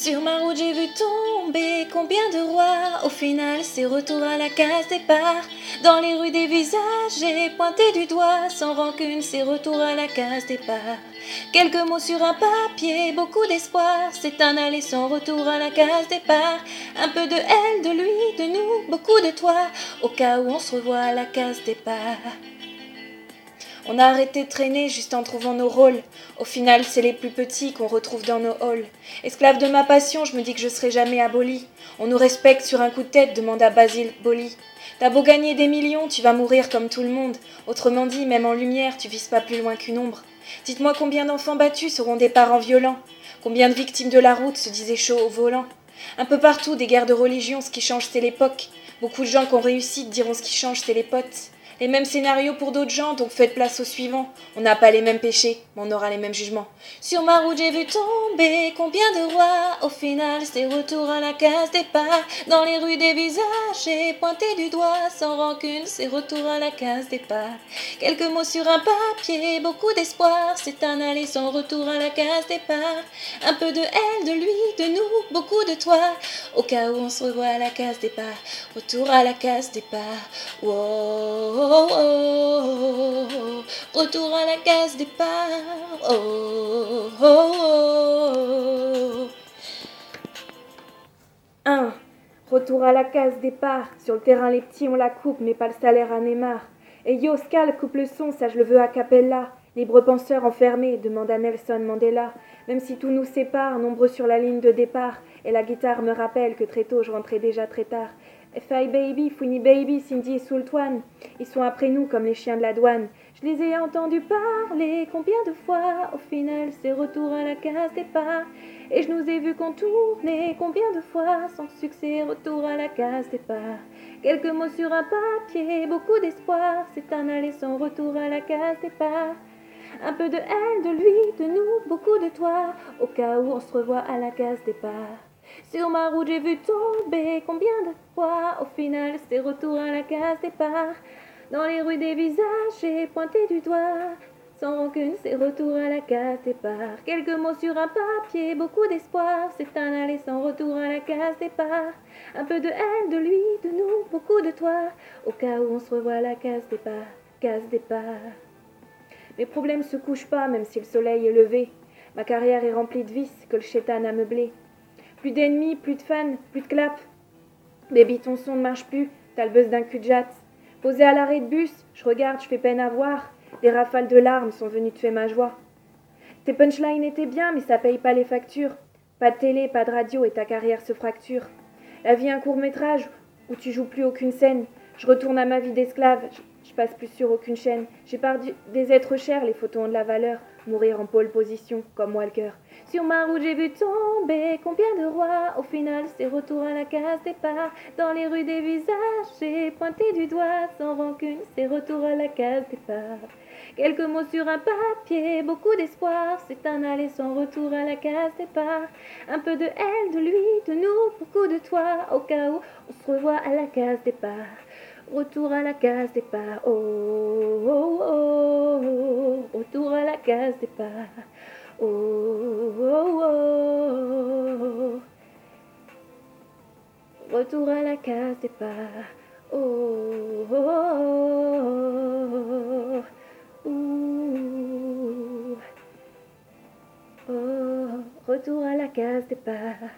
Sur ma route j'ai vu tomber combien de rois. Au final c'est retour à la case départ. Dans les rues des visages j'ai pointé du doigt. Sans rancune c'est retour à la case départ. Quelques mots sur un papier, beaucoup d'espoir. C'est un aller sans retour à la case départ. Un peu de elle, de lui, de nous, beaucoup de toi. Au cas où on se revoit à la case départ. On a arrêté de traîner juste en trouvant nos rôles. Au final, c'est les plus petits qu'on retrouve dans nos halls. Esclave de ma passion, je me dis que je serai jamais abolie. On nous respecte sur un coup de tête, demanda Basile Boli. T'as beau gagner des millions, tu vas mourir comme tout le monde. Autrement dit, même en lumière, tu vises pas plus loin qu'une ombre. Dites-moi combien d'enfants battus seront des parents violents. Combien de victimes de la route se disaient chauds au volant. Un peu partout, des guerres de religion, ce qui change c'est l'époque. Beaucoup de gens qui ont réussi diront ce qui change c'est les potes. Les mêmes scénarios pour d'autres gens, donc faites place au suivant. On n'a pas les mêmes péchés, mais on aura les mêmes jugements. Sur ma route, j'ai vu tomber combien de rois. Au final, c'est retour à la case départ. Dans les rues des visages, j'ai pointé du doigt. Sans rancune, c'est retour à la case départ. Quelques mots sur un papier, beaucoup d'espoir. C'est un aller sans retour à la case départ. Un peu de elle, de lui, de nous, beaucoup de toi. Au cas où on se revoit à la case départ. Retour à la case départ. Wow. Oh, oh, oh, retour à la case départ. Oh, oh, oh. 1. Retour à la case départ. Sur le terrain, les petits, on la coupe, mais pas le salaire à Neymar. Et yo, Scal, coupe le son, ça je le veux a cappella. Libre penseur enfermé, demanda Nelson Mandela. Même si tout nous sépare, nombreux sur la ligne de départ. Et la guitare me rappelle que très tôt, je rentrais déjà très tard. F.I. Baby, Fouini Baby, Cindy et Sultwan. Ils sont après nous comme les chiens de la douane. Je les ai entendus parler combien de fois. Au final, c'est retour à la case départ. Et je nous ai vus contourner combien de fois. Sans succès, retour à la case départ. Quelques mots sur un papier, beaucoup d'espoir. C'est un aller sans retour à la case départ. Un peu de elle, de lui, de nous, beaucoup de toi. Au cas où on se revoit à la case départ. Sur ma route, j'ai vu tomber combien de fois. Au final, c'est retour à la case départ. Dans les rues des visages, j'ai pointé du doigt. Sans rancune, c'est retour à la case départ. Quelques mots sur un papier, beaucoup d'espoir. C'est un aller sans retour à la case départ. Un peu de elle, de lui, de nous, beaucoup de toi. Au cas où on se revoit à la case départ. Case départ. Mes problèmes se couchent pas, même si le soleil est levé. Ma carrière est remplie de vices que le chétan a meublé. Plus d'ennemis, plus de fans, plus de clap. Baby, ton son ne marche plus, t'as le buzz d'un cul de jatte. Posé à l'arrêt de bus, je regarde, je fais peine à voir. Des rafales de larmes sont venues tuer ma joie. Tes punchlines étaient bien, mais ça paye pas les factures. Pas de télé, pas de radio et ta carrière se fracture. La vie un court-métrage où tu joues plus aucune scène. Je retourne à ma vie d'esclave, je passe plus sur aucune chaîne. J'ai perdu des êtres chers, les photos ont de la valeur. Mourir en pole position, comme Walker. Sur ma route, j'ai vu tomber combien de rois. Au final, c'est retour à la case départ. Dans les rues des visages, j'ai pointé du doigt. Sans rancune, c'est retour à la case départ. Quelques mots sur un papier, beaucoup d'espoir. C'est un aller sans retour à la case départ. Un peu de elle, de lui, de nous, beaucoup de toi. Au cas où on se revoit à la case départ. Retour à la case départ. Oh, oh, oh, oh. Retour à la case départ. Oh, oh, oh. Retour à la case départ. Oh, oh, oh. Ouh. Oh, retour à la case départ.